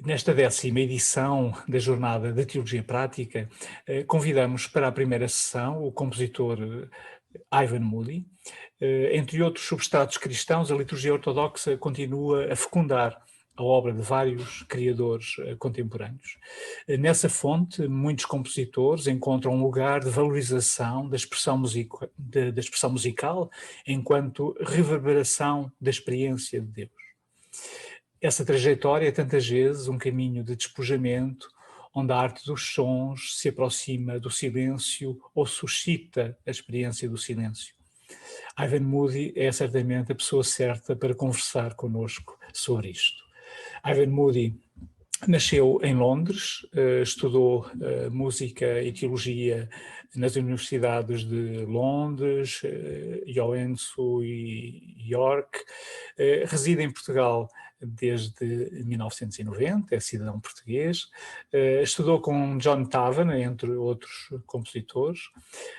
Nesta 10ª edição da Jornada da Teologia Prática, convidamos para a primeira sessão o compositor Ivan Moody. Entre outros substratos cristãos, a liturgia ortodoxa continua a fecundar a obra de vários criadores contemporâneos. Nessa fonte, muitos compositores encontram um lugar de valorização da expressão musical enquanto reverberação da experiência de Deus. Essa trajetória é tantas vezes um caminho de despojamento, onde a arte dos sons se aproxima do silêncio ou suscita a experiência do silêncio. Ivan Moody é certamente a pessoa certa para conversar connosco sobre isto. Ivan Moody nasceu em Londres, estudou música e teologia nas universidades de Londres, Joensuu e York. Reside em Portugal desde 1990, é cidadão português. Estudou com John Tavener, entre outros compositores.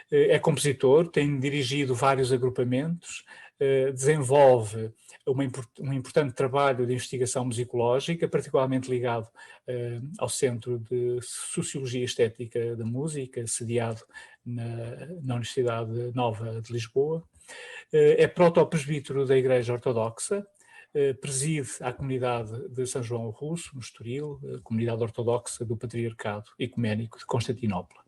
É compositor, tem dirigido vários agrupamentos, desenvolve um importante trabalho de investigação musicológica, particularmente ligado ao Centro de Sociologia Estética da Música, sediado na Universidade Nova de Lisboa. É protopresbítero da Igreja Ortodoxa, preside a comunidade de São João Russo, no Estoril, a comunidade ortodoxa do Patriarcado Ecuménico de Constantinopla.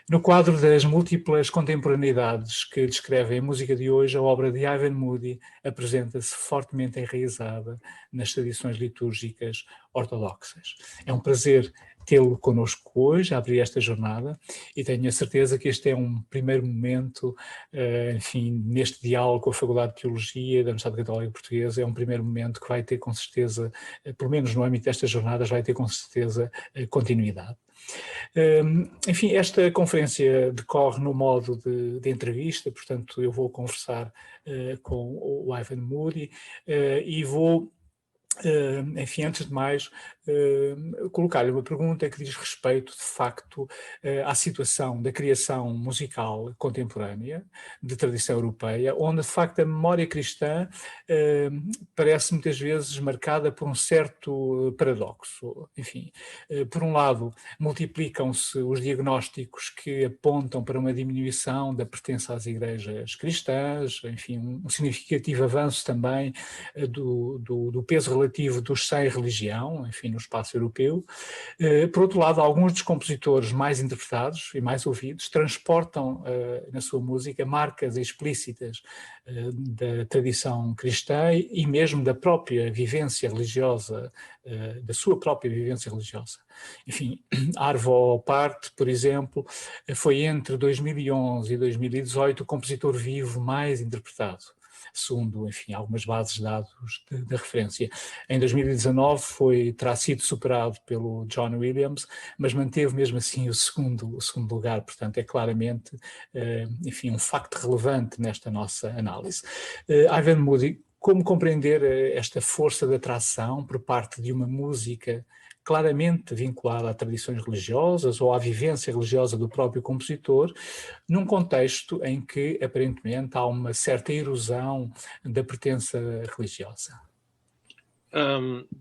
No quadro das múltiplas contemporaneidades que descrevem a música de hoje, a obra de Ivan Moody apresenta-se fortemente enraizada nas tradições litúrgicas ortodoxas. É um prazer tê-lo connosco hoje, a abrir esta jornada, e tenho a certeza que este é um primeiro momento, enfim, neste diálogo com a Faculdade de Teologia da Universidade Católica Portuguesa, é um primeiro momento que vai ter com certeza, pelo menos no âmbito destas jornadas, vai ter com certeza continuidade. Enfim, esta conferência decorre no modo de entrevista, portanto eu vou conversar com o Ivan Moody e vou, enfim, antes de mais, colocar-lhe uma pergunta que diz respeito, de facto, à situação da criação musical contemporânea, de tradição europeia, onde, de facto, a memória cristã parece muitas vezes marcada por um certo paradoxo. Enfim, por um lado, multiplicam-se os diagnósticos que apontam para uma diminuição da pertença às igrejas cristãs, enfim, um significativo avanço também do peso relativo dos sem religião, enfim, no espaço europeu. Por outro lado, alguns dos compositores mais interpretados e mais ouvidos transportam na sua música marcas explícitas da tradição cristã e mesmo da própria vivência religiosa, da sua própria vivência religiosa. Enfim, Arvo Pärt, por exemplo, foi entre 2011 e 2018 o compositor vivo mais interpretado, segundo, enfim, algumas bases de dados de referência. Em 2019 terá sido superado pelo John Williams, mas manteve mesmo assim o segundo lugar, portanto é claramente, enfim, um facto relevante nesta nossa análise. Ivan Moody, como compreender esta força de atração por parte de uma música claramente vinculada a tradições religiosas ou à vivência religiosa do próprio compositor, num contexto em que, aparentemente, há uma certa erosão da pertença religiosa?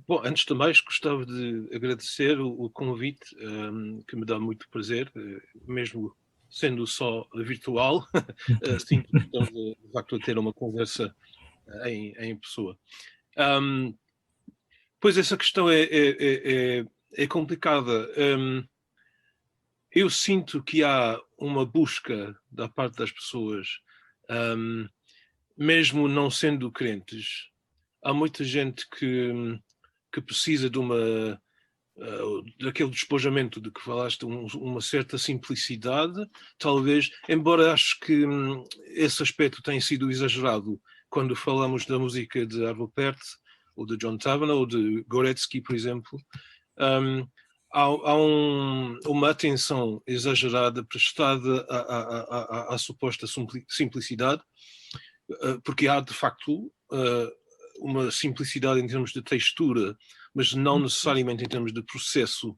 Bom, antes de mais, gostava de agradecer o convite, que me dá muito prazer, mesmo sendo só virtual, sinto que estamos, de facto, a ter uma conversa em pessoa. Pois essa questão é complicada. Eu sinto que há uma busca da parte das pessoas, mesmo não sendo crentes. Há muita gente que precisa de daquele despojamento de que falaste, uma certa simplicidade, talvez, embora acho que esse aspecto tenha sido exagerado quando falamos da música de Arvo Pärt, ou de John Tavener, ou de Górecki, por exemplo. Há uma atenção exagerada prestada à suposta simplicidade, porque há, de facto, uma simplicidade em termos de textura, mas não necessariamente em termos de processo,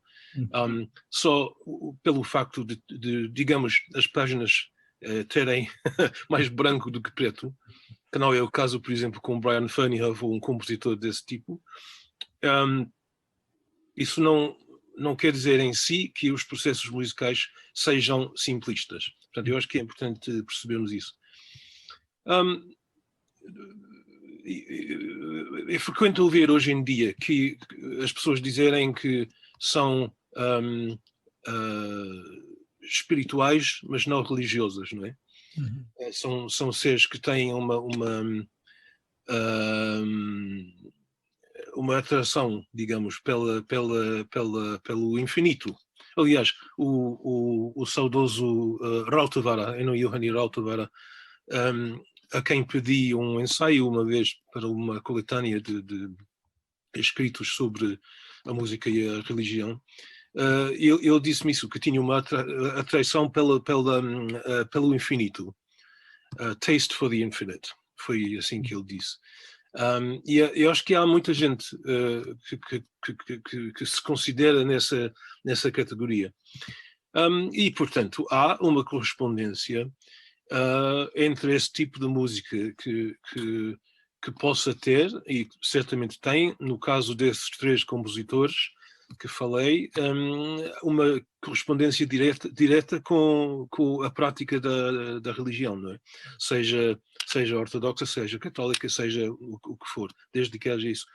só pelo facto de digamos, as páginas terem mais branco do que preto, que não é o caso, por exemplo, com Brian Ferneyhough, ou um compositor desse tipo. isso não quer dizer em si que os processos musicais sejam simplistas. Portanto, eu acho que é importante percebermos isso. É frequente ouvir hoje em dia que as pessoas dizerem que são espirituais, mas não religiosas, não é? São seres que têm uma atração, digamos, pelo infinito. Aliás, o saudoso Rautavaara, Eno Juhani Rautavaara, a quem pedi um ensaio uma vez para uma coletânea de escritos sobre a música e a religião, ele disse-me isso, que tinha uma atração pelo infinito. Taste for the infinite. Foi assim que ele disse. E eu acho que há muita gente que se considera nessa categoria. E, portanto, há uma correspondência entre esse tipo de música que possa ter, e certamente tem, no caso desses 3 compositores que falei, uma correspondência direta com a prática da religião, não é? Seja ortodoxa, seja católica, seja o que for, desde que haja isso.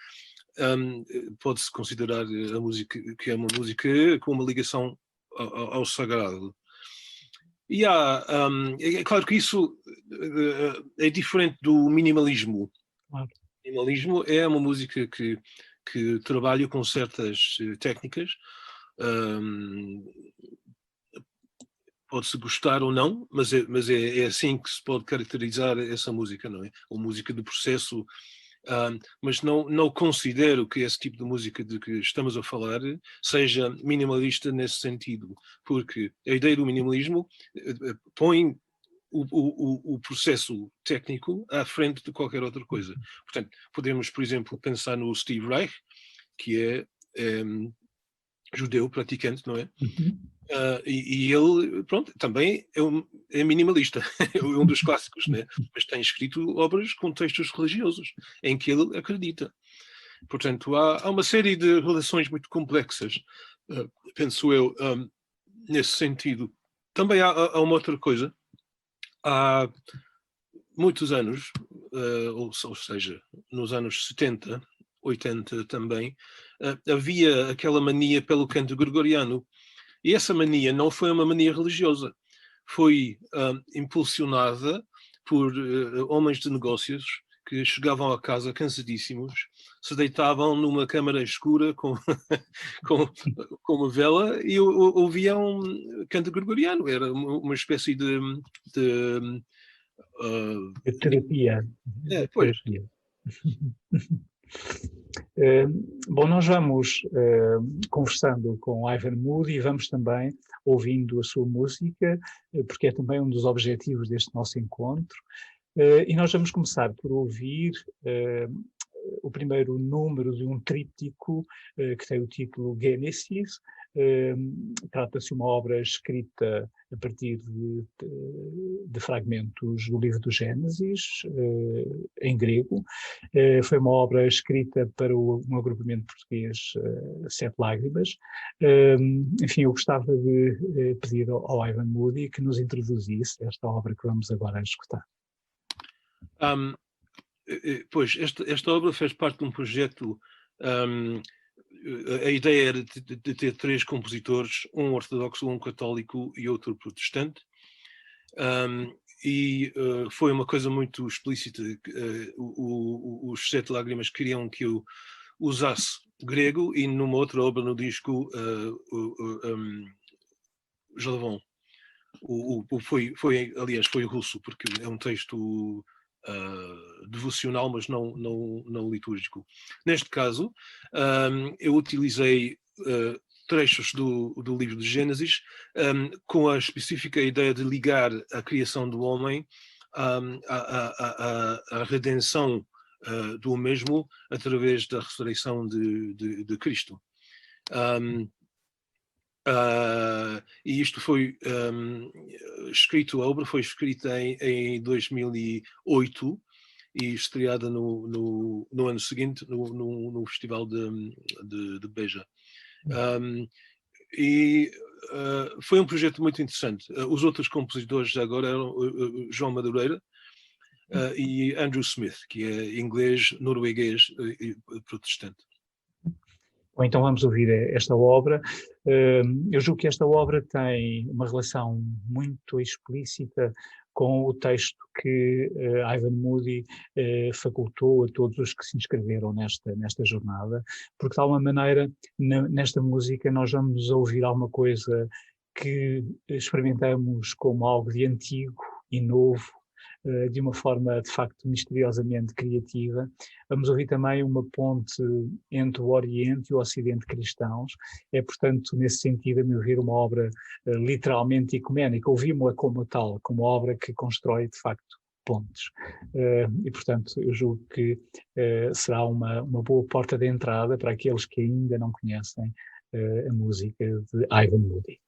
Pode-se considerar a música que é uma música com uma ligação ao sagrado. E é claro que isso é diferente do minimalismo. Claro. O minimalismo é uma música que trabalha com certas técnicas. Pode-se gostar ou não, mas é assim que se pode caracterizar essa música, não é? Ou música de processo. Mas não considero que esse tipo de música de que estamos a falar seja minimalista nesse sentido, porque a ideia do minimalismo põe o processo técnico à frente de qualquer outra coisa. Portanto, podemos, por exemplo, pensar no Steve Reich, que é judeu praticante, não é? E ele, pronto, também é minimalista, é um dos clássicos, né? Mas tem escrito obras com textos religiosos, em que ele acredita. Portanto, há uma série de relações muito complexas, penso eu, nesse sentido. Também há uma outra coisa. Há muitos anos, ou seja, nos anos 70, 80 também, havia aquela mania pelo canto gregoriano. E essa mania não foi uma mania religiosa, foi impulsionada por homens de negócios que chegavam a casa cansadíssimos, se deitavam numa câmara escura com uma vela e ouviam canto gregoriano. Era uma espécie de De terapia. De pois. terapia. Bom, nós vamos conversando com Ivan Moody e vamos também ouvindo a sua música, porque é também um dos objetivos deste nosso encontro. E nós vamos começar por ouvir o primeiro número de um tríptico que tem o título Genesis. Trata-se de uma obra escrita a partir de fragmentos do livro do Gênesis, em grego. Foi uma obra escrita para um agrupamento português, Sete Lágrimas. Enfim, eu gostava de pedir ao Ivan Moody que nos introduzisse esta obra que vamos agora escutar. Pois, esta obra fez parte de um projeto. A ideia era de ter 3 compositores, um ortodoxo, um católico e outro protestante. E foi uma coisa muito explícita. Os Sete Lágrimas queriam que eu usasse grego e numa outra obra no disco Jolivon. Aliás, foi russo, porque é um texto devocional, mas não litúrgico. Neste caso, eu utilizei trechos do livro de Gênesis com a específica ideia de ligar a criação do homem à redenção do mesmo através da ressurreição de Cristo. E isto foi escrito, a obra foi escrita em 2008 e estreada no ano seguinte no Festival de Beja. Foi um projeto muito interessante. Os outros compositores agora eram João Madureira e Andrew Smith, que é inglês, norueguês e protestante. Ou então vamos ouvir esta obra. Eu julgo que esta obra tem uma relação muito explícita com o texto que Ivan Moody facultou a todos os que se inscreveram nesta jornada, porque de alguma maneira nesta música nós vamos ouvir alguma coisa que experimentamos como algo de antigo e novo, de uma forma de facto misteriosamente criativa. Vamos ouvir também uma ponte entre o Oriente e o Ocidente cristãos. É, portanto, nesse sentido, a meu ver, uma obra literalmente ecuménica. Ouvimos-la como tal, como obra que constrói, de facto, pontes. E, portanto, eu julgo que será uma boa porta de entrada para aqueles que ainda não conhecem a música de Ivan Moody.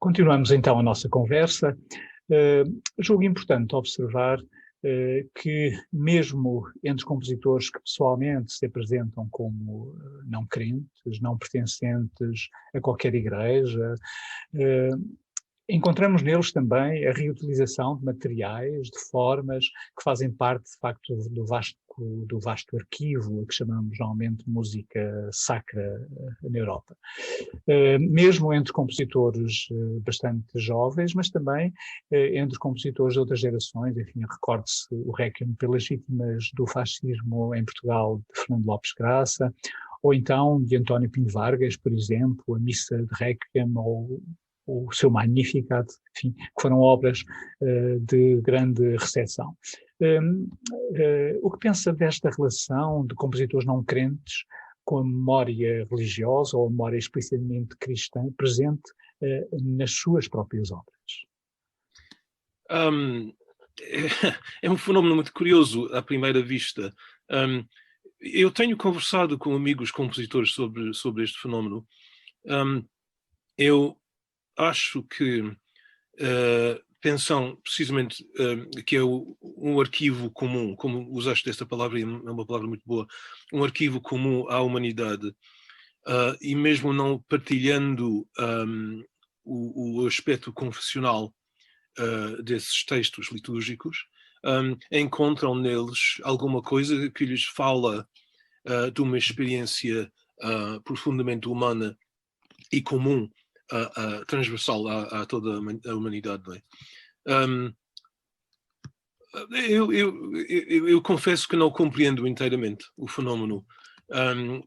Continuamos então a nossa conversa. Julgo importante observar que mesmo entre os compositores que pessoalmente se apresentam como não crentes, não pertencentes a qualquer igreja, encontramos neles também a reutilização de materiais, de formas que fazem parte, de facto, do vasto arquivo, a que chamamos normalmente música sacra na Europa. Mesmo entre compositores bastante jovens, mas também entre compositores de outras gerações. Enfim, recorde-se o Requiem pelas vítimas do fascismo em Portugal, de Fernando Lopes Graça, ou então de António Pinho Vargas, por exemplo, a Missa de Requiem ou o seu Magnificat, enfim, que foram obras de grande recepção. O que pensa desta relação de compositores não crentes com a memória religiosa ou a memória explicitamente cristã presente nas suas próprias obras? É um fenómeno muito curioso à primeira vista. Eu tenho conversado com amigos compositores sobre este fenómeno. Eu acho que pensam precisamente que é um arquivo comum, como usaste esta palavra, é uma palavra muito boa, um arquivo comum à humanidade, e mesmo não partilhando o aspecto confessional desses textos litúrgicos, encontram neles alguma coisa que lhes fala de uma experiência profundamente humana e comum, transversal a toda a humanidade. Não é? Eu confesso que não compreendo inteiramente o fenómeno,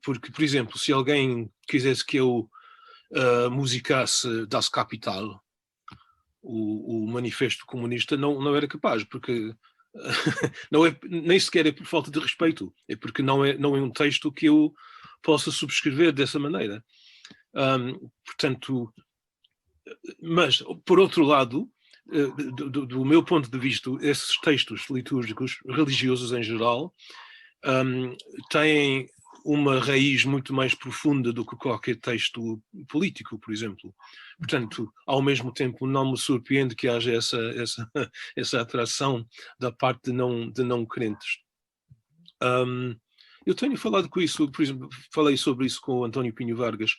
porque, por exemplo, se alguém quisesse que eu musicasse Das Kapital, o manifesto comunista, não era capaz, porque não é, nem sequer é por falta de respeito, é porque não é um texto que eu possa subscrever dessa maneira. Portanto, mas, por outro lado, do meu ponto de vista, esses textos litúrgicos, religiosos em geral, têm uma raiz muito mais profunda do que qualquer texto político, por exemplo. Portanto, ao mesmo tempo, não me surpreende que haja essa atração da parte de não crentes. Eu tenho falado com isso, por exemplo, falei sobre isso com o António Pinho Vargas,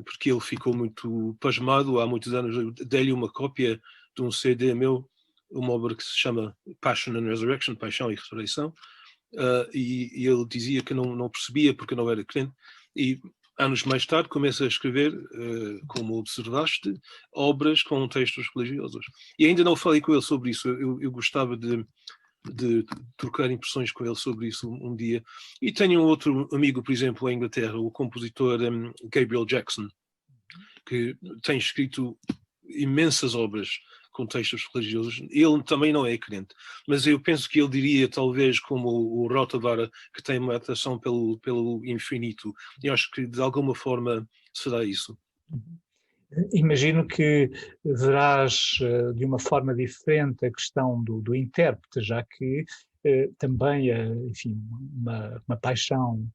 porque ele ficou muito pasmado há muitos anos. Eu dei-lhe uma cópia de um CD meu, uma obra que se chama Passion and Resurrection, Paixão e Ressurreição, e ele dizia que não percebia porque não era crente, e anos mais tarde começa a escrever, como observaste, obras com textos religiosos. E ainda não falei com ele sobre isso. Eu gostava de trocar impressões com ele sobre isso um dia. E tenho um outro amigo, por exemplo, em Inglaterra, o compositor Gabriel Jackson, que tem escrito imensas obras com textos religiosos. Ele também não é crente, mas eu penso que ele diria, talvez, como o Rotavara, que tem uma atração pelo infinito. E acho que, de alguma forma, será isso. Imagino que verás de uma forma diferente a questão do intérprete, já que também, enfim, uma paixão,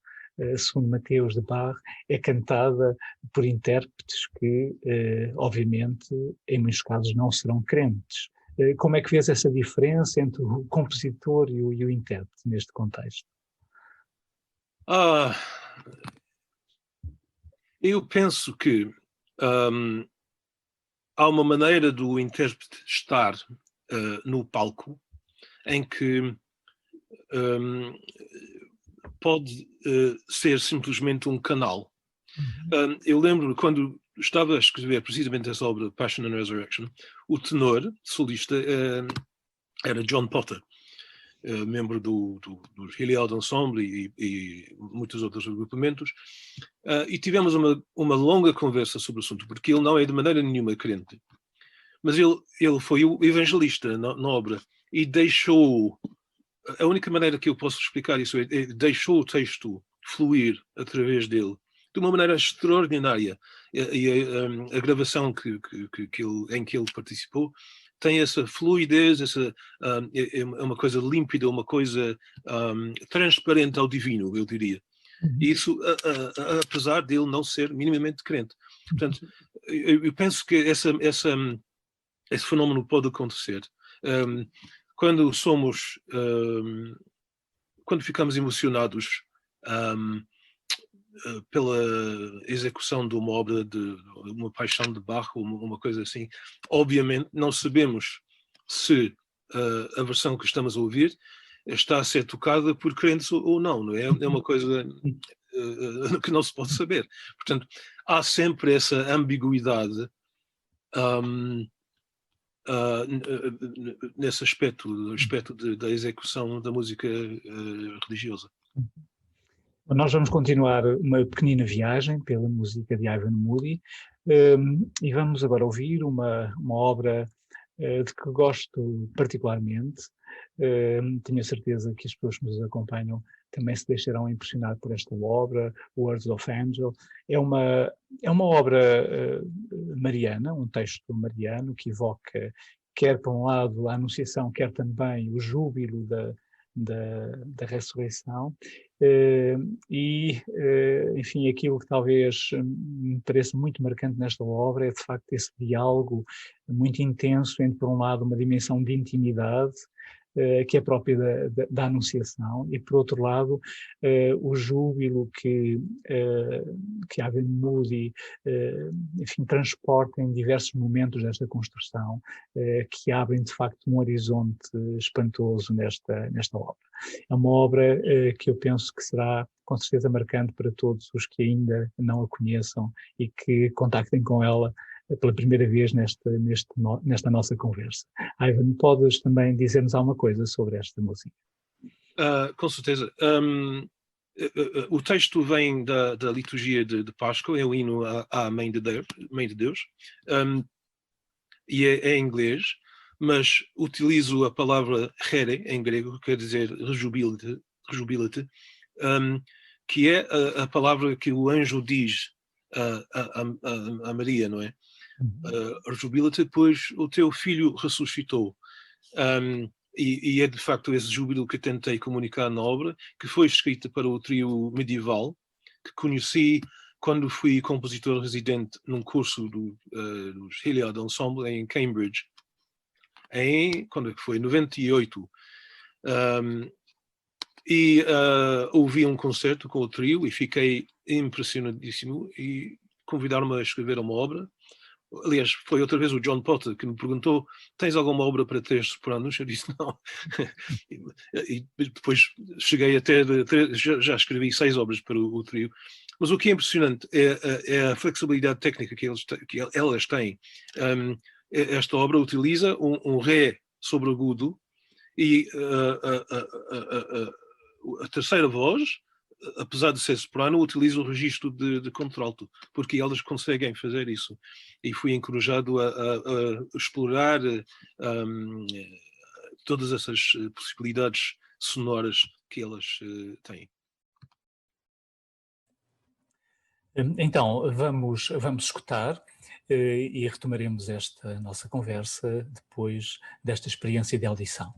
segundo Mateus de Bach, é cantada por intérpretes que, obviamente, em muitos casos não serão crentes. Como é que vês essa diferença entre o compositor e o intérprete neste contexto? Eu penso que há uma maneira do intérprete estar no palco em que pode ser simplesmente um canal. Eu lembro quando estava a escrever precisamente essa obra, Passion and Resurrection, o tenor solista era John Potter, membro do Hilliard Ensemble e muitos outros agrupamentos, e tivemos uma longa conversa sobre o assunto, porque ele não é de maneira nenhuma crente, mas ele foi o evangelista na obra e deixou, a única maneira que eu posso explicar isso é deixou o texto fluir através dele de uma maneira extraordinária, e a gravação em que ele participou tem essa fluidez, é uma coisa límpida, uma coisa transparente ao divino, eu diria. Isso, apesar de ele não ser minimamente crente. Portanto, eu penso que esse fenómeno pode acontecer. Quando quando ficamos emocionados pela execução de uma obra, de uma paixão de Bach, ou uma coisa assim, obviamente não sabemos se a versão que estamos a ouvir está a ser tocada por crentes ou não é? É uma coisa que não se pode saber. Portanto, há sempre essa ambiguidade nesse aspecto da execução da música religiosa. Nós vamos continuar uma pequenina viagem pela música de Ivan Moody e vamos agora ouvir uma obra de que gosto particularmente. Tenho a certeza que as pessoas que nos acompanham também se deixarão impressionar por esta obra, Words of Angel. É uma obra mariana, um texto mariano que evoca, quer por um lado a Anunciação, quer também o júbilo da ressurreição, enfim, aquilo que talvez me me parece muito marcante nesta obra é, de facto, esse diálogo muito intenso entre, por um lado, uma dimensão de intimidade, que é própria da Anunciação, e, por outro lado, o júbilo que Ivan Moody, enfim, transporta em diversos momentos desta construção, que abrem, de facto, um horizonte espantoso nesta obra. É uma obra que eu penso que será, com certeza, marcante para todos os que ainda não a conheçam e que contactem com ela pela primeira vez nesta nossa conversa. Ivan, podes também dizer-nos alguma coisa sobre esta música? Com certeza. O texto vem da liturgia de Páscoa, é o hino à Mãe de Deus, e é em inglês, mas utilizo a palavra here, em grego, que quer dizer rejubila-te, que é a palavra que o anjo diz a Maria, não é? Rejubila-te, pois o teu filho ressuscitou. E é de facto esse júbilo que tentei comunicar na obra, que foi escrita para o trio medieval, que conheci quando fui compositor residente num curso dos Hilliard Ensemble em Cambridge, quando foi? 98. Ouvi um concerto com o trio e fiquei impressionadíssimo e convidaram-me a escrever uma obra. Aliás, foi outra vez o John Potter que me perguntou: tens alguma obra para três sopranos? Eu disse não. E depois cheguei a ter, já escrevi 6 obras para o trio. Mas o que é impressionante é a flexibilidade técnica que elas têm. Esta obra utiliza um ré sobre agudo e a terceira voz, apesar de ser soprano, utiliza o registro de contralto, porque elas conseguem fazer isso. E fui encorajado a explorar todas essas possibilidades sonoras que elas têm. Então, vamos escutar e retomaremos esta nossa conversa depois desta experiência de audição.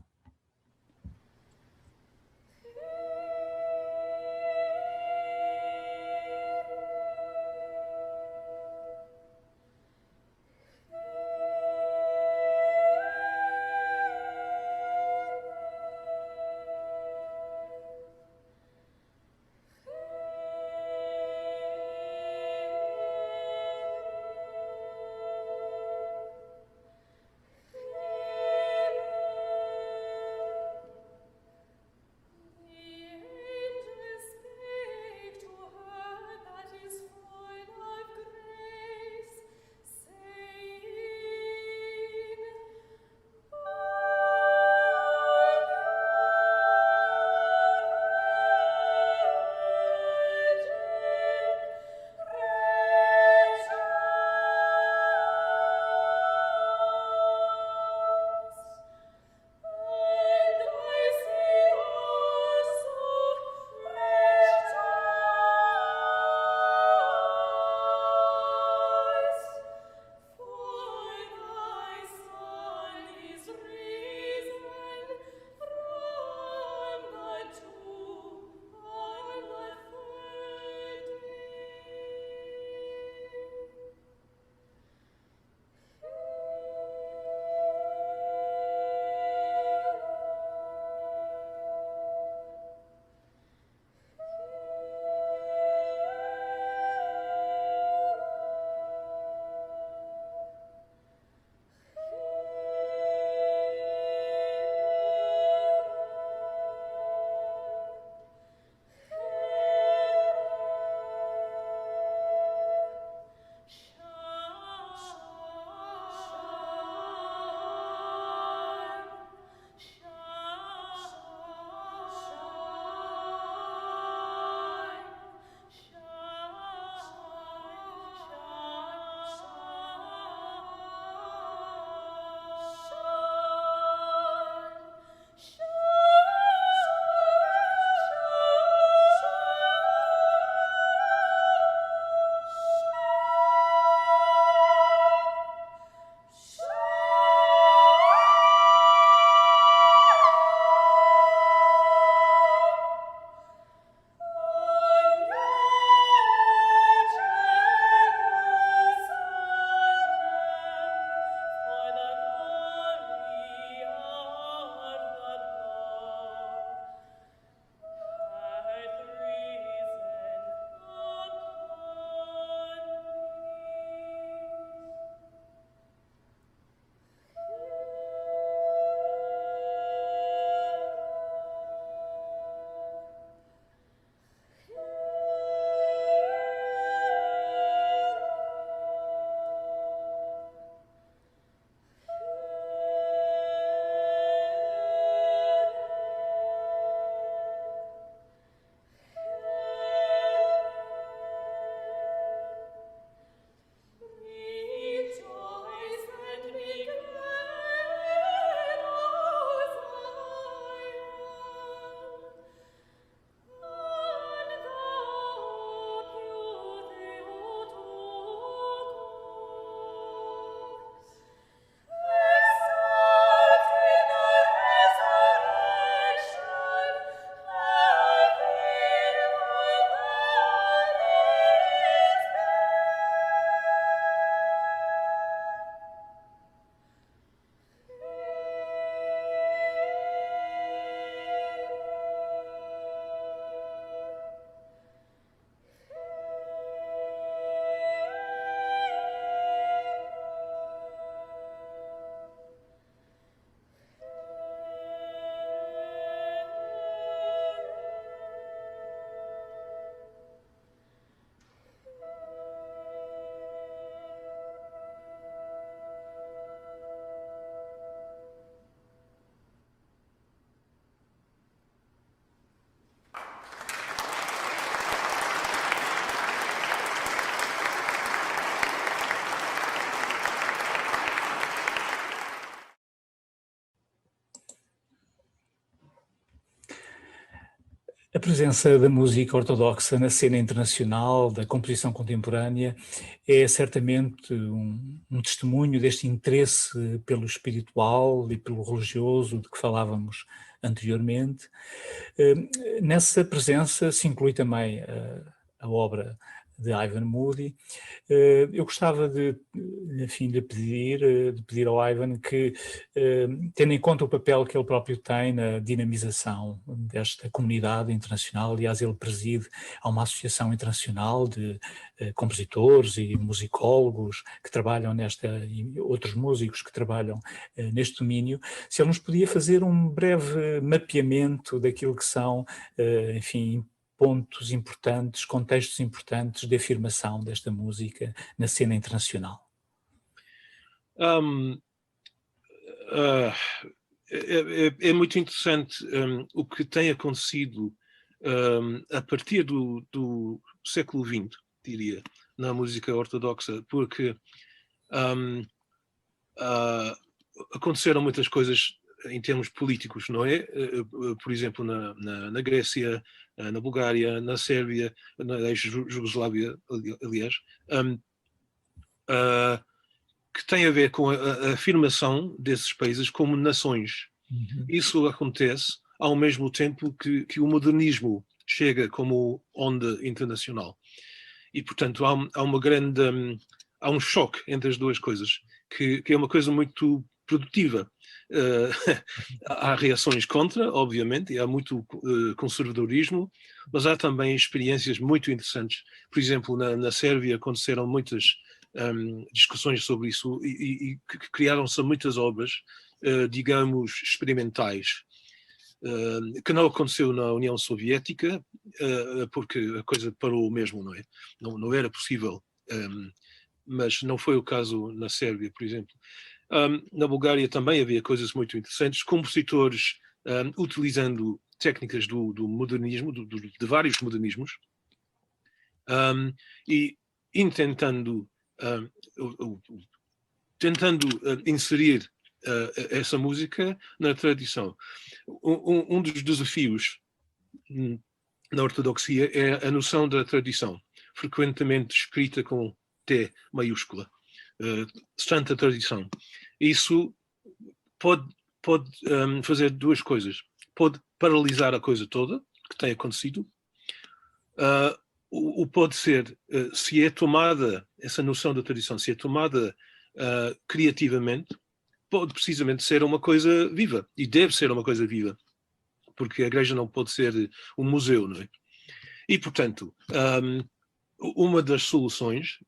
presença da música ortodoxa na cena internacional, da composição contemporânea, é certamente um testemunho deste interesse pelo espiritual e pelo religioso de que falávamos anteriormente. Nessa presença se inclui também a obra de Ivan Moody. Eu gostava enfim, de pedir ao Ivan que, tendo em conta o papel que ele próprio tem na dinamização desta comunidade internacional, aliás, ele preside a uma associação internacional de compositores e musicólogos que trabalham e outros músicos que trabalham neste domínio, se ele nos podia fazer um breve mapeamento daquilo que são, enfim, pontos importantes, contextos importantes de afirmação desta música na cena internacional. É muito interessante o que tem acontecido a partir do século XX, diria, na música ortodoxa, porque aconteceram muitas coisas em termos políticos, não é? Por exemplo, na Grécia, na Bulgária, na Sérvia, na ex-Jugoslávia, aliás, que tem a ver com a afirmação desses países como nações. Uhum. Isso acontece ao mesmo tempo que o modernismo chega como onda internacional. E, portanto, há um choque entre as duas coisas, que é uma coisa muito produtiva. Há reações contra, obviamente, e há muito conservadorismo, mas há também experiências muito interessantes. Por exemplo, na Sérvia aconteceram muitas discussões sobre isso e criaram-se muitas obras, digamos, experimentais, que não aconteceu na União Soviética, porque a coisa parou mesmo, não é? Não era possível, mas não foi o caso na Sérvia, por exemplo. Na Bulgária também havia coisas muito interessantes, compositores utilizando técnicas do modernismo, de vários modernismos, e tentando inserir essa música na tradição. Um dos desafios na ortodoxia é a noção da tradição, frequentemente escrita com T maiúscula, santa tradição. Isso pode fazer duas coisas. Pode paralisar a coisa toda que tem acontecido, ou pode ser, se é tomada, essa noção da tradição, se é tomada criativamente, pode precisamente ser uma coisa viva, e deve ser uma coisa viva, porque a igreja não pode ser um museu, não é? E, portanto, uma das soluções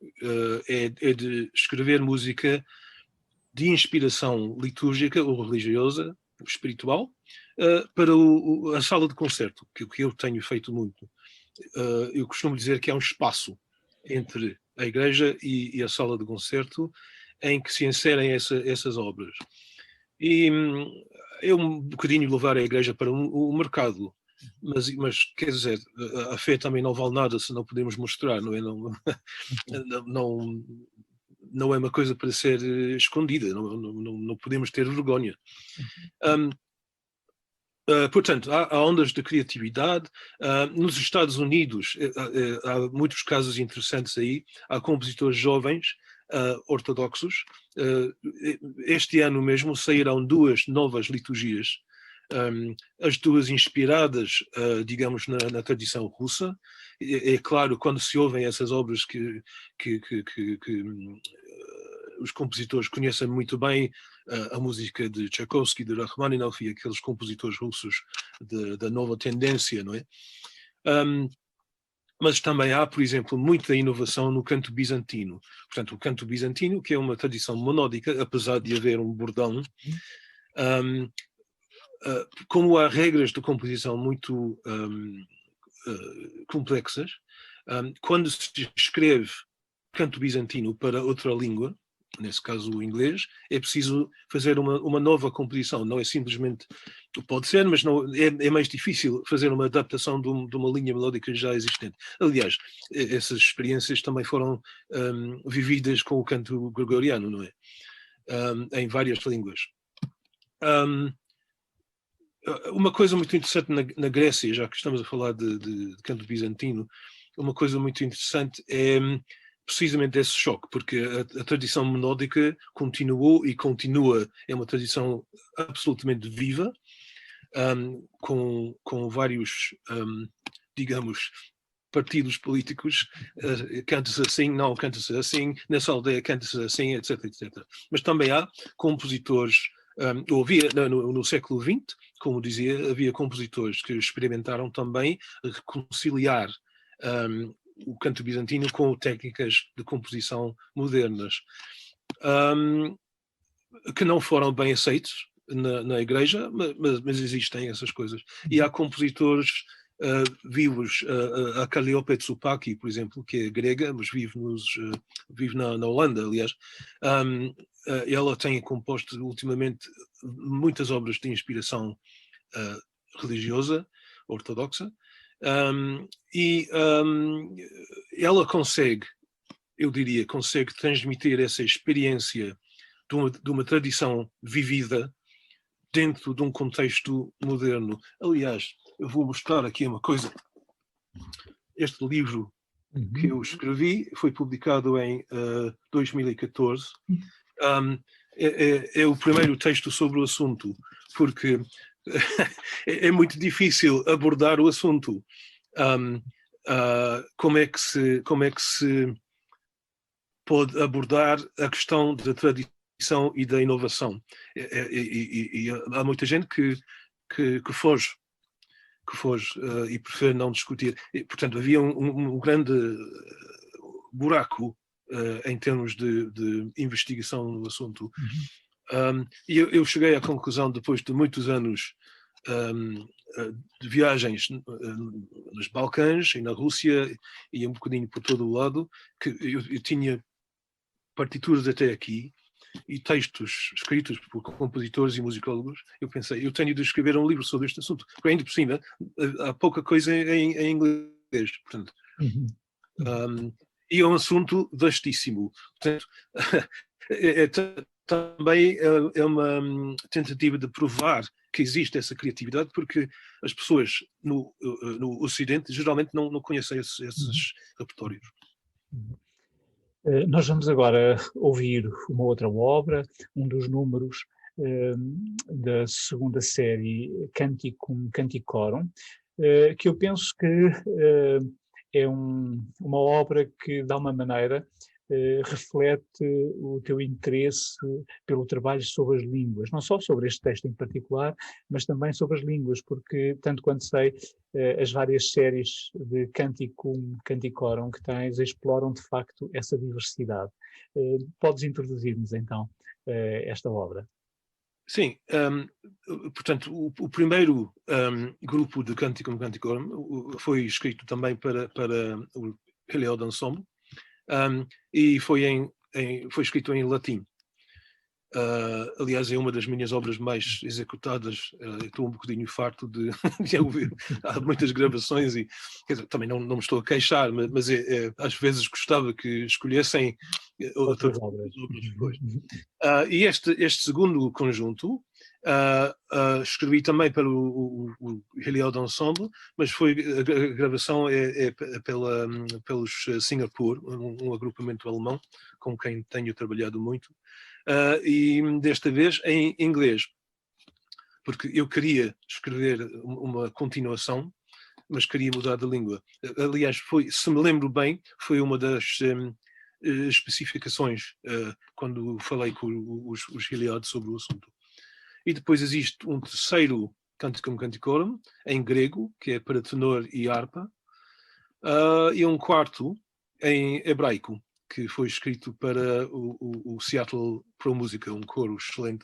é de escrever música de inspiração litúrgica ou religiosa, espiritual, para a sala de concerto, que eu tenho feito muito. Eu costumo dizer que há um espaço entre a igreja e a sala de concerto em que se inserem essas obras. E é um bocadinho levar a igreja para o mercado, mas quer dizer, a fé também não vale nada se não podemos mostrar, não é? Não é uma coisa para ser escondida, não podemos ter vergonha. Portanto, há ondas de criatividade. Nos Estados Unidos há muitos casos interessantes aí. Há compositores jovens ortodoxos. Este ano mesmo saíram duas novas liturgias, as duas inspiradas, digamos, na tradição russa. É claro, quando se ouvem essas obras que os compositores conhecem muito bem, a música de Tchaikovsky, de Rachmaninoff e aqueles compositores russos da nova tendência, não é? Mas também há, por exemplo, muita inovação no canto bizantino. Portanto, o canto bizantino, que é uma tradição monódica, apesar de haver um bordão, como há regras de composição muito complexas, quando se escreve canto bizantino para outra língua, nesse caso o inglês, é preciso fazer uma nova composição. Não é simplesmente, pode ser, mas não, é mais difícil fazer uma adaptação de uma linha melódica já existente. Aliás, essas experiências também foram vividas com o canto gregoriano, não é? Em várias línguas. uma coisa muito interessante na Grécia, já que estamos a falar de canto bizantino, uma coisa muito interessante é precisamente esse choque, porque a tradição monódica continuou e continua, é uma tradição absolutamente viva, com vários, digamos, partidos políticos, canta-se assim, não canta-se assim, nessa aldeia canta-se assim, etc, etc. Mas também há compositores, ou havia no século XX, como dizia, havia compositores que experimentaram também reconciliar o canto bizantino com técnicas de composição modernas, que não foram bem aceitos na igreja, mas existem essas coisas. E há compositores vivos, a Calliope Tsoupaki, por exemplo, que é grega, mas vive na Holanda, aliás. Ela tem composto ultimamente muitas obras de inspiração religiosa, ortodoxa, e ela consegue, eu diria, consegue transmitir essa experiência de uma tradição vivida dentro de um contexto moderno. Aliás, eu vou mostrar aqui uma coisa. Este livro que eu escrevi foi publicado em 2014. É o primeiro texto sobre o assunto, porque é muito difícil abordar o assunto. Como é que se pode abordar a questão da tradição e da inovação? E há muita gente que foge e prefere não discutir. Portanto, havia um grande buraco em termos de investigação no assunto. E eu cheguei à conclusão, depois de muitos anos de viagens nos Balcãs e na Rússia e um bocadinho por todo o lado, que eu tinha partituras até aqui e textos escritos por compositores e musicólogos. Eu pensei, eu tenho de escrever um livro sobre este assunto, porque ainda por cima há pouca coisa em inglês, portanto. E é um assunto vastíssimo. Portanto, também é uma tentativa de provar que existe essa criatividade, porque as pessoas no Ocidente geralmente não conhecem esses repertórios. Nós vamos agora ouvir uma outra obra, um dos números da segunda série Canticum Canticorum, que eu penso que é uma obra que, de alguma maneira, reflete o teu interesse pelo trabalho sobre as línguas, não só sobre este texto em particular, mas também sobre as línguas, porque, tanto quanto sei, as várias séries de Canticum Canticorum que tens exploram, de facto, essa diversidade. Podes introduzir-nos, então, esta obra? Sim, portanto, o primeiro grupo de Canticum Canticorum foi escrito também para o Heliod Ensemble, e foi escrito em latim. Aliás, é uma das minhas obras mais executadas. Estou um bocadinho farto de ouvir. Há muitas gravações e, quer dizer, também não me estou a queixar, mas às vezes gostava que escolhessem outras obras depois. E este segundo conjunto escrevi também para o Heliod Ensemble, mas a gravação é pelos Singapore, um agrupamento alemão com quem tenho trabalhado muito, e desta vez em inglês, porque eu queria escrever uma continuação, mas queria mudar de língua. Aliás, se me lembro bem, foi uma das especificações quando falei com os Heliod sobre o assunto. E depois existe um terceiro Canticum Canticorum, em grego, que é para tenor e harpa, e um quarto em hebraico, que foi escrito para o Seattle Pro Música, um coro excelente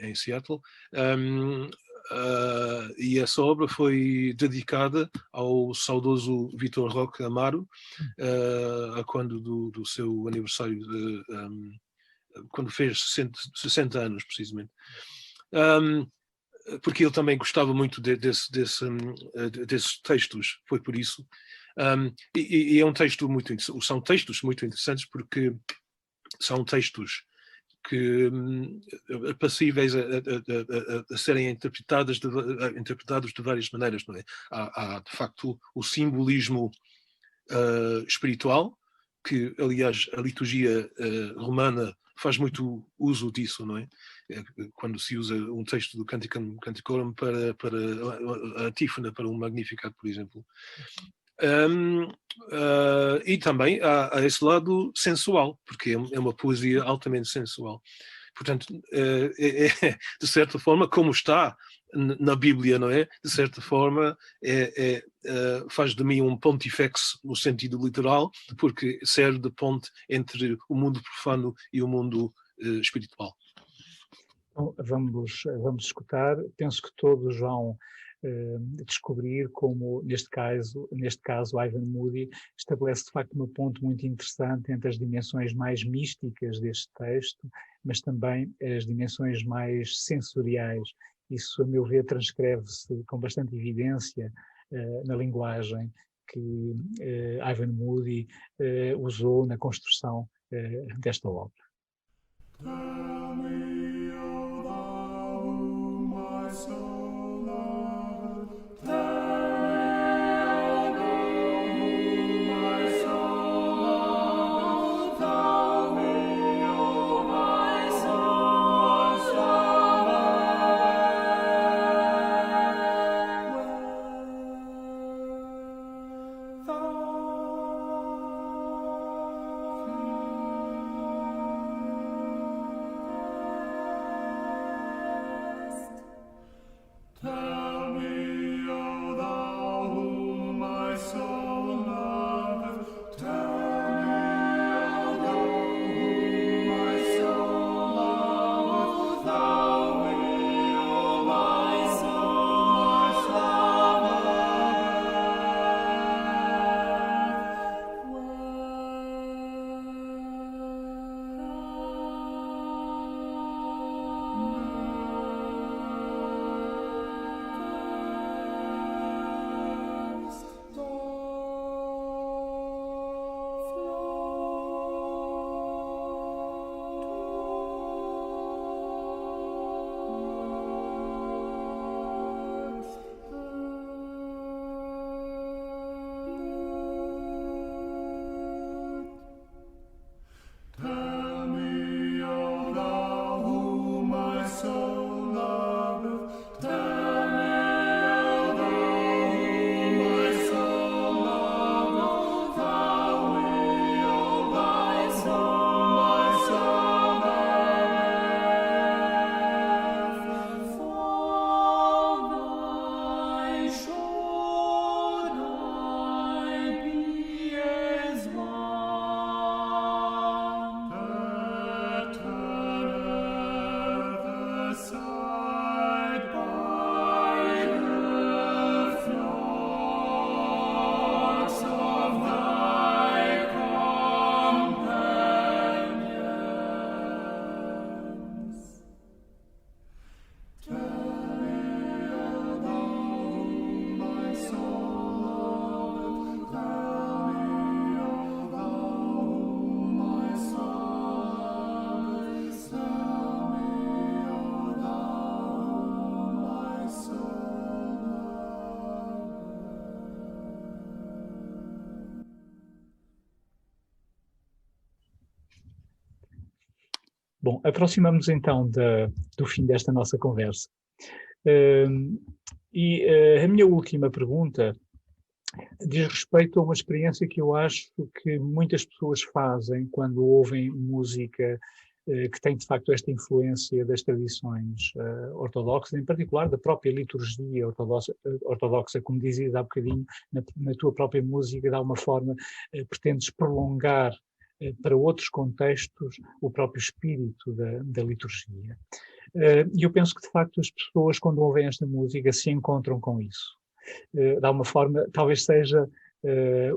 em Seattle. E essa obra foi dedicada ao saudoso Vitor Roque Amaro, a quando do seu aniversário, quando fez 60 anos, precisamente. Porque ele também gostava muito desses textos, foi por isso. E é um texto muito interessante. São textos muito interessantes porque são textos que passíveis a serem interpretados de várias maneiras, não é? Há de facto o simbolismo espiritual, que aliás a liturgia romana faz muito uso disso, não é? Quando se usa um texto do Canticorum para a antífona, para um Magnificat, por exemplo. E também há esse lado sensual, porque é uma poesia altamente sensual. Portanto, de certa forma, como está na Bíblia, não é? De certa forma, faz de mim um pontifex no sentido literal, porque serve de ponte entre o mundo profano e o mundo espiritual. Então, vamos escutar. Penso que todos vão descobrir como, neste caso, Ivan Moody estabelece de facto uma ponte muito interessante entre as dimensões mais místicas deste texto, mas também as dimensões mais sensoriais. Isso, a meu ver, transcreve-se com bastante evidência na linguagem que Ivan Moody usou na construção desta obra. Bom, aproximamos então do fim desta nossa conversa. A minha última pergunta diz respeito a uma experiência que eu acho que muitas pessoas fazem quando ouvem música que tem de facto esta influência das tradições ortodoxas, em particular da própria liturgia ortodoxa, como dizias há bocadinho, na tua própria música, de alguma forma pretendes prolongar para outros contextos o próprio espírito da liturgia. E eu penso que, de facto, as pessoas, quando ouvem esta música, se encontram com isso. De alguma forma, talvez seja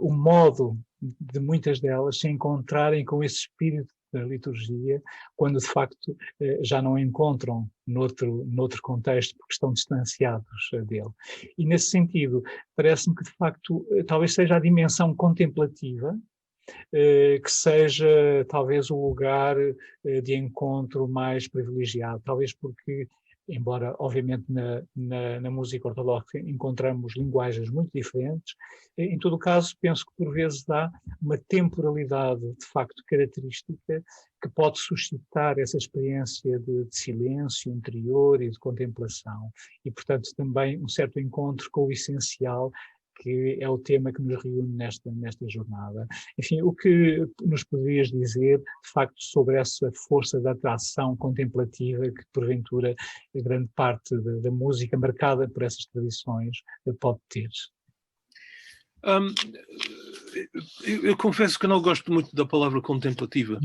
o modo de muitas delas se encontrarem com esse espírito da liturgia, quando, de facto, já não encontram noutro contexto, porque estão distanciados dele. E, nesse sentido, parece-me que, de facto, talvez seja a dimensão contemplativa que seja talvez o lugar de encontro mais privilegiado, talvez porque, embora obviamente na música ortodoxa encontramos linguagens muito diferentes, em todo o caso penso que por vezes há uma temporalidade de facto característica que pode suscitar essa experiência de silêncio interior e de contemplação e portanto também um certo encontro com o essencial, que é o tema que nos reúne nesta jornada. Enfim, o que nos poderias dizer, de facto, sobre essa força da atração contemplativa que, porventura, a grande parte da música marcada por essas tradições pode ter? Eu confesso que não gosto muito da palavra contemplativa,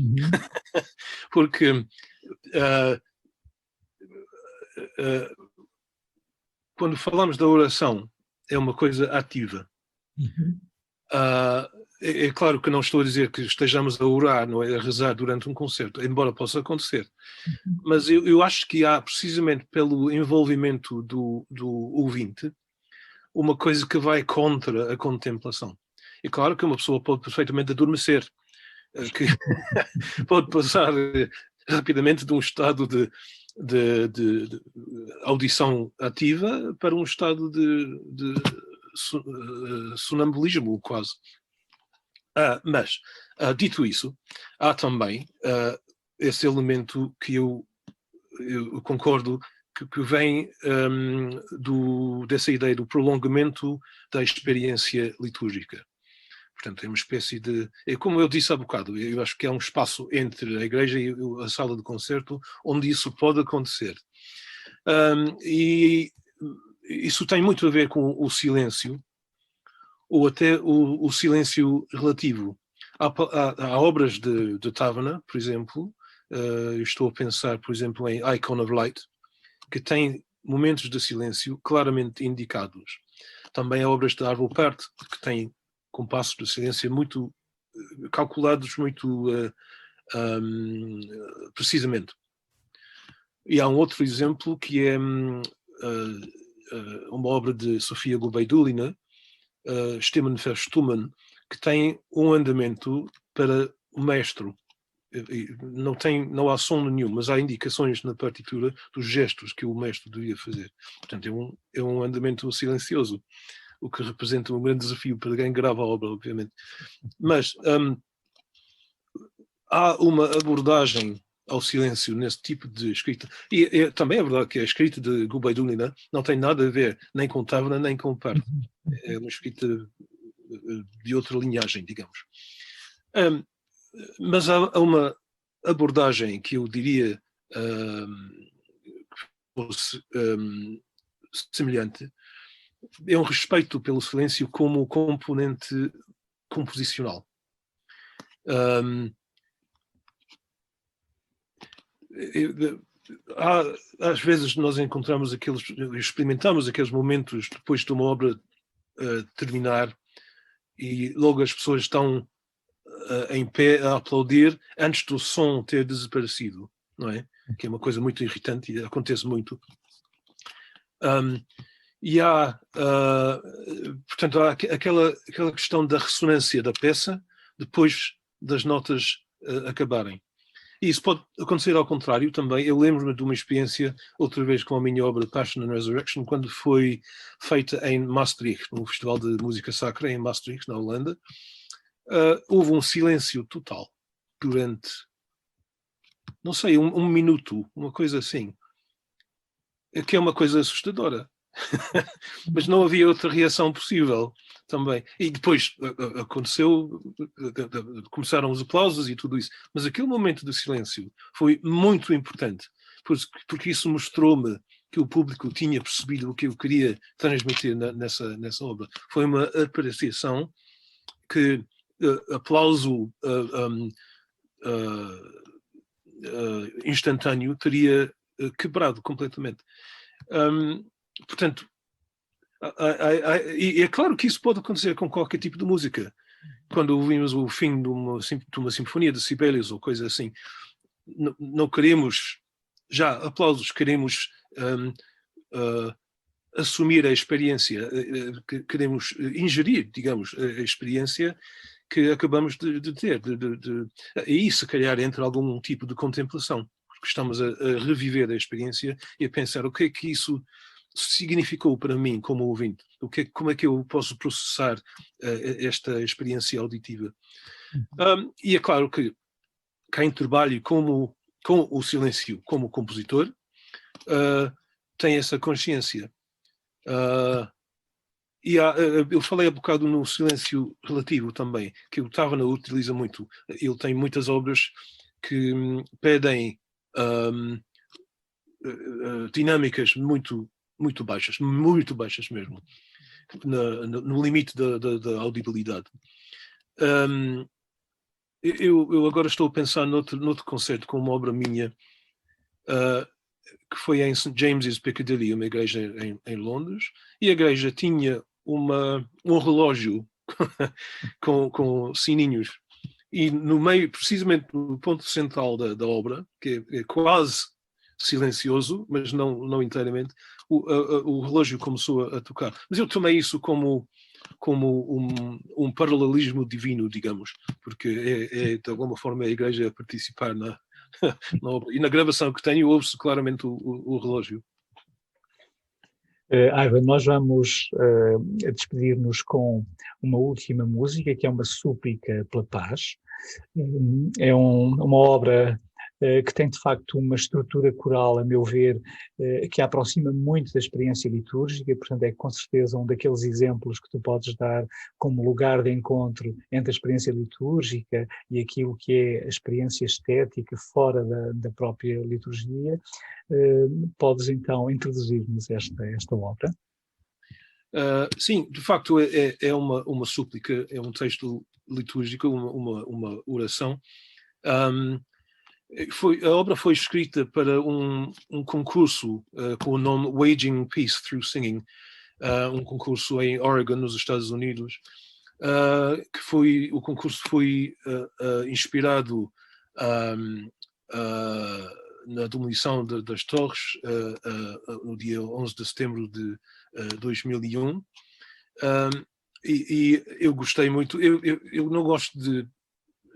porque quando falamos da oração, é uma coisa ativa. É claro que não estou a dizer que estejamos a orar, não é, a rezar durante um concerto, embora possa acontecer. Mas eu acho que há, precisamente pelo envolvimento do ouvinte, uma coisa que vai contra a contemplação. É claro que uma pessoa pode perfeitamente adormecer, que pode passar rapidamente de um estado de audição ativa para um estado de sonambulismo quase. Mas, dito isso, há também esse elemento que eu concordo que vem dessa ideia do prolongamento da experiência litúrgica. Portanto, é uma espécie de... Como eu disse há bocado, eu acho que é um espaço entre a igreja e a sala de concerto onde isso pode acontecer. E isso tem muito a ver com o silêncio, ou até o silêncio relativo. Há obras de Tavener, por exemplo, eu estou a pensar, por exemplo, em Icon of Light, que tem momentos de silêncio claramente indicados. Também há obras de Arvo Pärt, que têm compassos de silêncio muito calculados, muito precisamente. E há um outro exemplo que é uma obra de Sofia Gubaidulina, Stimmen verstummen, que tem um andamento para o maestro. Não há som nenhum, mas há indicações na partitura dos gestos que o mestre devia fazer. Portanto, é um andamento silencioso, o que representa um grande desafio para quem grava a obra, obviamente. Mas há uma abordagem ao silêncio nesse tipo de escrita. E também é verdade que a escrita de Gubaidulina não tem nada a ver nem com Tavener nem com Pärt. É uma escrita de outra linhagem, digamos. Mas há uma abordagem que eu diria fosse semelhante, é um respeito pelo silêncio como componente composicional. Às vezes nós experimentamos aqueles momentos depois de uma obra terminar e logo as pessoas estão em pé a aplaudir antes do som ter desaparecido, não é? Que é uma coisa muito irritante e acontece muito. E portanto, há aquela questão da ressonância da peça depois das notas acabarem. E isso pode acontecer ao contrário também. Eu lembro-me de uma experiência, outra vez com a minha obra Passion and Resurrection, quando foi feita em Maastricht, num festival de música sacra em Maastricht, na Holanda. Houve um silêncio total durante, não sei, um minuto, uma coisa assim, que é uma coisa assustadora. Mas não havia outra reação possível também. E depois aconteceu, começaram os aplausos e tudo isso. Mas aquele momento de silêncio foi muito importante, porque isso mostrou-me que o público tinha percebido o que eu queria transmitir nessa obra. Foi uma apreciação que aplauso instantâneo teria quebrado completamente. Portanto, e é claro que isso pode acontecer com qualquer tipo de música. Quando ouvimos o fim de uma sinfonia de Sibelius ou coisa assim, não queremos já aplausos, queremos assumir a experiência, queremos ingerir, digamos, a experiência que acabamos de ter. E se calhar entra algum tipo de contemplação, porque estamos a reviver a experiência e a pensar o que é que isso significou para mim como ouvinte, como é que eu posso processar esta experiência auditiva. E é claro que quem trabalha com o silêncio como compositor tem essa consciência. Eu falei há bocado no silêncio relativo também, que o Taverna utiliza muito. Ele tem muitas obras que pedem dinâmicas muito baixas mesmo, no limite da audibilidade. Eu agora estou a pensar noutro concerto com uma obra minha, que foi em St. James's Piccadilly, uma igreja em Londres, e a igreja tinha um relógio com sininhos, e no meio, precisamente no ponto central da obra, que é quase silencioso, mas não inteiramente, o relógio começou a tocar. Mas eu tomei isso como um paralelismo divino, digamos, porque de alguma forma a igreja a participar na obra. E na gravação que tenho ouve-se claramente o relógio. Ivan, nós vamos despedir-nos com uma última música, que é uma súplica pela paz. É uma obra que tem, de facto, uma estrutura coral, a meu ver, que aproxima muito da experiência litúrgica, portanto é com certeza um daqueles exemplos que tu podes dar como lugar de encontro entre a experiência litúrgica e aquilo que é a experiência estética fora da própria liturgia. Podes então introduzir-nos esta obra? Sim, de facto é uma súplica, é um texto litúrgico, uma oração. A obra foi escrita para um concurso com o nome Waging Peace Through Singing, um concurso em Oregon, nos Estados Unidos, o concurso foi inspirado na demolição das torres no dia 11 de setembro de 2001. E eu gostei muito. Eu não gosto de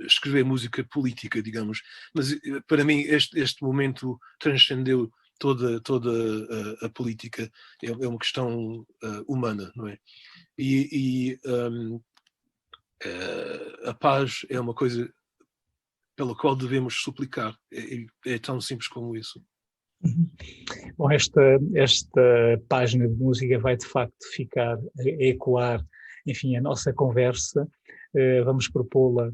escrever música política, digamos, mas para mim este momento transcendeu toda a política. É uma questão humana, não é? E a paz é uma coisa pela qual devemos suplicar. É tão simples como isso. Bom, esta página de música vai de facto ficar a ecoar, enfim, a nossa conversa. Vamos propô-la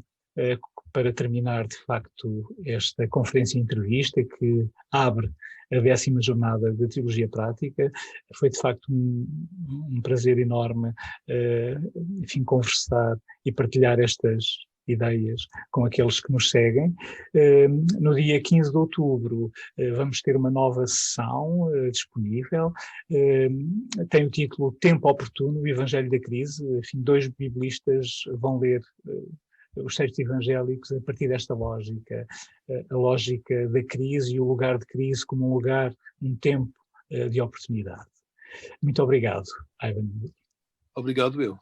para terminar de facto esta conferência-entrevista que abre a 10ª jornada de Teologia Prática. Foi de facto um prazer enorme, enfim, conversar e partilhar estas ideias com aqueles que nos seguem. No dia 15 de outubro vamos ter uma nova sessão disponível. Tem o título Tempo Oportuno, o Evangelho da Crise. Enfim, 2 biblistas vão ler os textos evangélicos a partir desta lógica, a lógica da crise e o lugar de crise como um tempo de oportunidade. Muito obrigado, Ivan. Obrigado, eu.